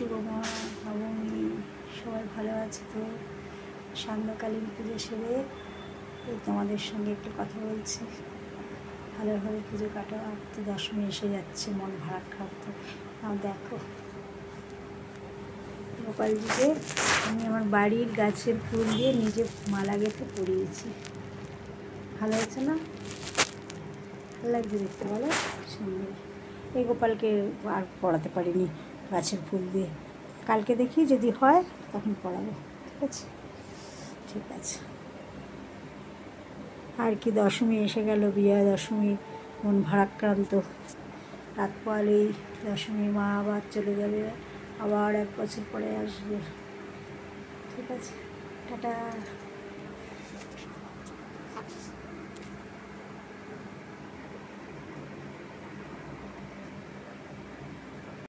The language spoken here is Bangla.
শুভ নবমী। সবাই ভালো আছে তো? সান্ধ্যকালীন পুজো সেরে এই তোমাদের সঙ্গে একটু কথা বলছি। ভালোভাবে পুজো কাটো, আর তো দশমী এসে যাচ্ছে, মন ভারাক্রান্ত। দেখো গোপালজিকে আমি আমার বাড়ির গাছের ফুল দিয়ে নিজে মালা গেঁথে পরিয়েছি। ভালো হয়েছে না? ভালো লাগছে দেখতে, বলো? সুন্দর। এই গোপালকে আর পড়াতে পারিনি গাছের ফুল দিয়ে। কালকে দেখি যদি হয় তখন পড়াবো। ঠিক আছে, ঠিক আছে। আর কি, দশমী এসে গেল, বিজয়া দশমী। মন ভারাক্রান্ত। রাত পোয়ালেই দশমী, মা আবার চলে যাবে, আবার 1 বছর পরে আসবে। ঠিক আছে, টাটা।